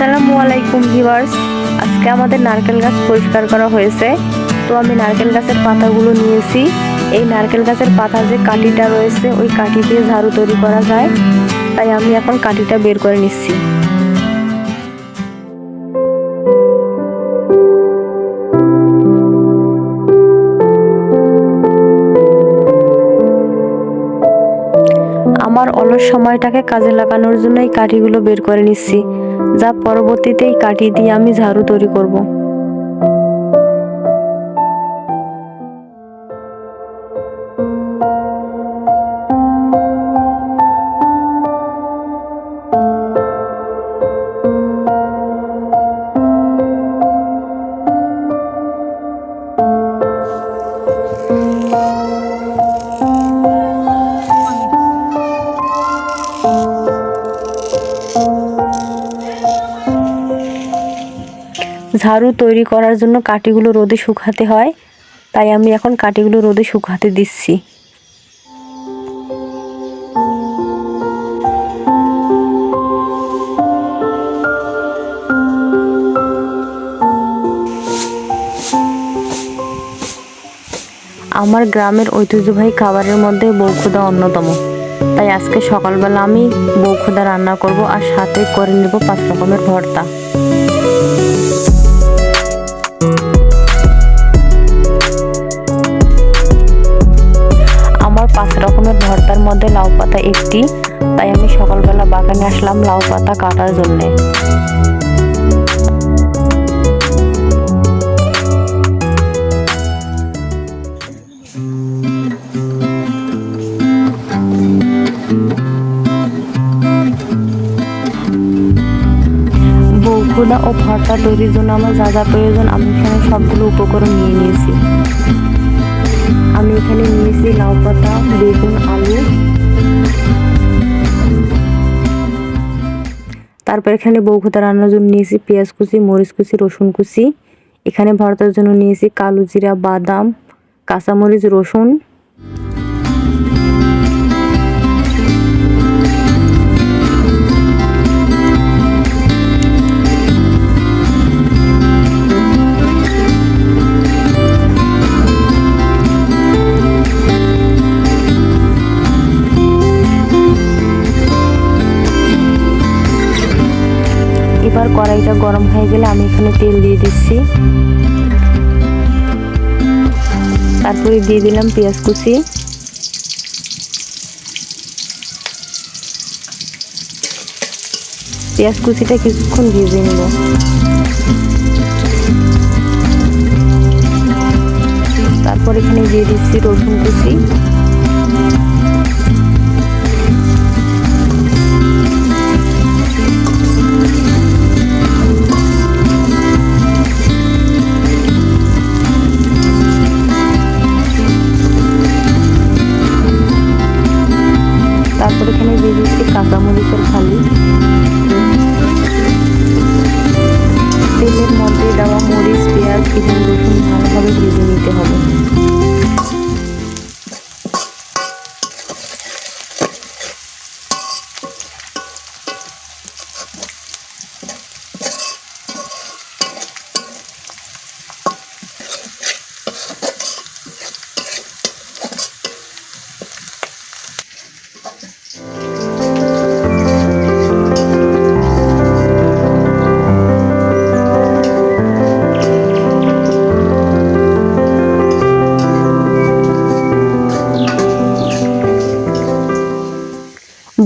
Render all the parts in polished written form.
আসসালামু আলাইকুম ভিউয়ার্স, আজকে আমাদের নারকেল গাছ পরিষ্কার করা হয়েছে। তো আমি নারকেল গাছের পাতাগুলো নিয়েছি। এই নারকেল গাছের পাতা যে কাঠিটা রয়েছে ওই কাঠি দিয়ে ঝাড়ু তৈরি করা যায়, তাই আমি এখন কাঠিটা বের করে নিচ্ছি। আমার অলস সময়টাকে কাজে লাগানোর জন্য এই কাঠিগুলো বের করে নিচ্ছি, যা পরবর্তীতে এই কাঠি দিয়ে আমি ঝাড়ু তৈরি করব। ঝাড়ু তৈরি করার জন্য কাঠিগুলো রোদে শুকাতে হয়, তাই আমি এখন কাঠিগুলো রোদে শুকাতে দিচ্ছি। আমার গ্রামের ঐতিহ্যবাহী খাবারের মধ্যে বউখুদা অন্যতম, তাই আজকে সকালবেলা আমি বউখুদা রান্না করব আর সাথে করে নেব 5 রকমের ভর্তা। আমার 5 রকমের ভর্তার মধ্যে লাউ পাতা একটি, তাই আমি সকালবেলা বাগানে আসলাম লাউ পাতা কাটার জন্যে। বউখুদা ও ভর্তা তৈরির জন্য আমার যা যা প্রয়োজন আমি এখানে সবগুলো উপকরণ নিয়ে নিয়েছি। আমি এখানে নিয়েছি লাউ পাতা, বেগুন, আলু, তারপর এখানে বউখুদা রান্নার জন্য নিয়েছি পেঁয়াজ কুচি, মরিচ কুচি, রসুন কুচি। এখানে ভর্তার জন্য নিয়েছি কালো জিরা, বাদাম, কাঁচামরিচ, রসুন। এবার কড়াইটা গরম হয়ে গেলে আমি এখানে তেল দিয়ে দিচ্ছি, তারপরে দিয়ে দিলাম পেঁয়াজ কুচি। পেঁয়াজ কুচিটা কিছুক্ষণ ভেজে নেব। তারপর এখানে দিয়ে দিচ্ছি রসুন কুচি। তারপর এখানে দিয়ে দিচ্ছি কাঁচামরিচের ফালি। তেলের মধ্যে দেওয়া মরিচ, পেঁয়াজ এবং রসুন ভালোভাবে ভেজে নিতে হবে।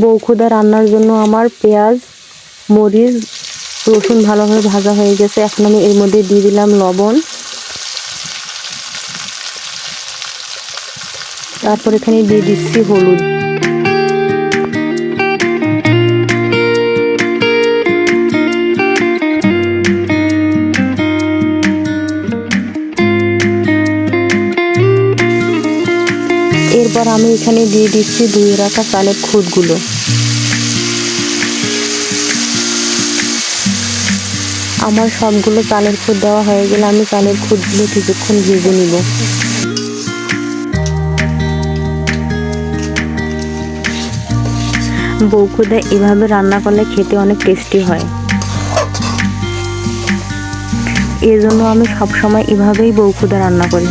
বউখুদা রান্নার জন্য আমার পেঁয়াজ, মরিচ, রসুন ভালোভাবে ভাজা হয়ে গেছে। এখন আমি এর মধ্যে দিয়ে দিলাম লবণ। তারপর এখানে দিয়ে দিচ্ছি হলুদ। এরপর আমি এখানে দিয়ে দিচ্ছি ধুয়ে রাখা চালের খুদগুলো। আমার সবগুলো চালের খুদ দেওয়া হয়ে গেলে আমি চালের খুদগুলো কিছুক্ষণ ভেজে নিব। বউখুদা এভাবে রান্না করলে খেতে অনেক টেস্টি হয়। এই জন্য আমি সবসময় এভাবেই বউখুদা রান্না করি।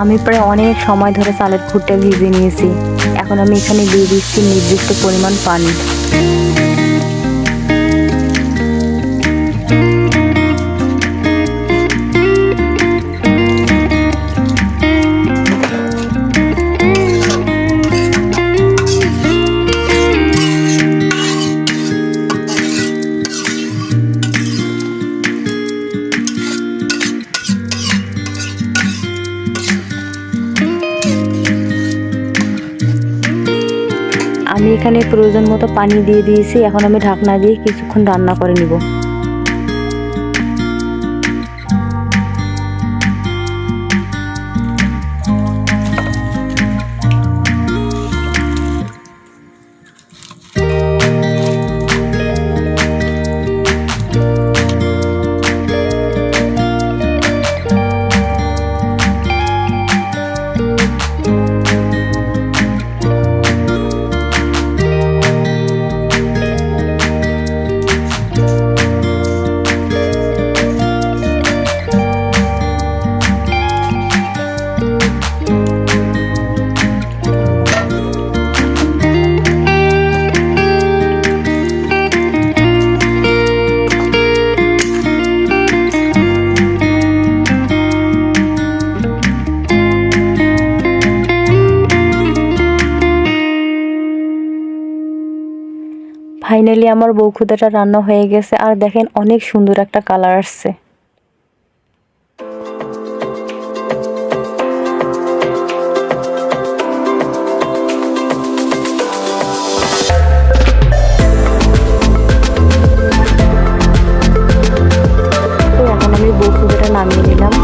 আমি প্রায় অনেক সময় ধরে চালের খুঁটটা ভিজিয়ে নিয়েছি। এখন আমি এখানে দিয়ে দিচ্ছি নির্দিষ্ট পরিমাণ পানি। আমি এখানে প্রয়োজন মতো পানি দিয়ে দিয়েছি। এখন আমি ঢাকনা দিয়ে কিছুক্ষণ রান্না করে নিব। ফাইনালি আমার বউখুদাটা রান্না হয়ে গেছে, আর দেখেন অনেক সুন্দর একটা কালার আসছে। তো এখন আমি বউখুদাটা নামিয়ে নিলাম।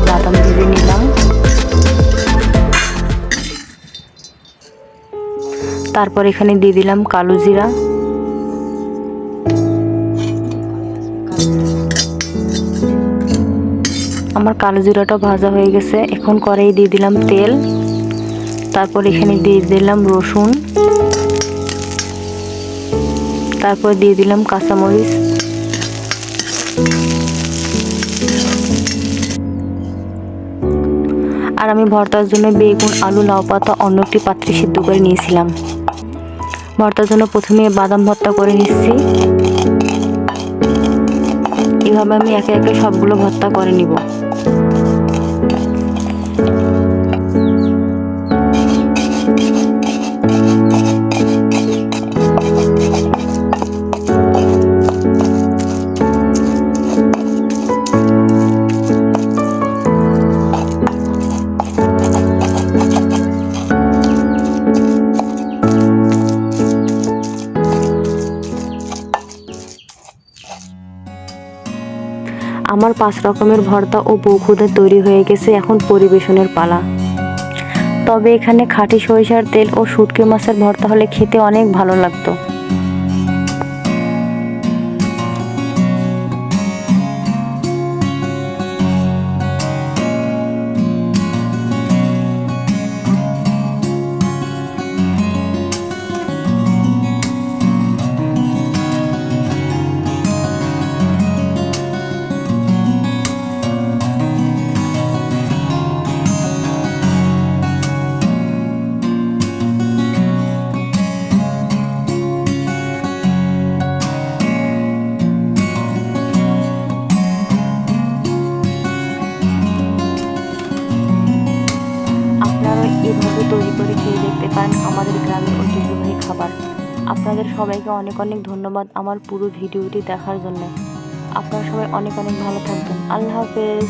বাদাম ভেজে নিলাম, তারপর এখানে দিয়ে দিলাম কালো জিরা। আমার কালো জিরাটা ভাজা হয়ে গেছে। এখন কড়াইয়ে দিয়ে দিলাম তেল, তারপর এখানে দিয়ে দিলাম রসুন, তারপর দিয়ে দিলাম কাঁচামরিচ, আর আমি ভর্তার জন্য বেগুন, আলু, লাউ পাতা অন্য একটি পাত্রে সিদ্ধ করে নিয়েছিলাম। ভর্তার জন্য প্রথমে বাদাম ভর্তা করে নিচ্ছি। এভাবে আমি একে একে সবগুলো ভর্তা করে নিব। আমার 5 রকমের ভর্তা ও বউখুদা তৈরি হয়ে গেছে। এখন পরিবেশনের পালা। তবে এখানে খাঁটি সরিষার তেল ও শুটকি মাছের ভর্তা হলে খেতে অনেক ভালো লাগতো। এভাবে তৈরি করে খেয়ে দেখতে পারেন আমাদের গ্রামের ঐতিহ্যবাহী খাবার। আপনাদের সবাইকে অনেক অনেক ধন্যবাদ আমার পুরো ভিডিওটি দেখার জন্য। আপনারা সবাই অনেক অনেক ভালো থাকবেন। আল্লাহ হাফেজ।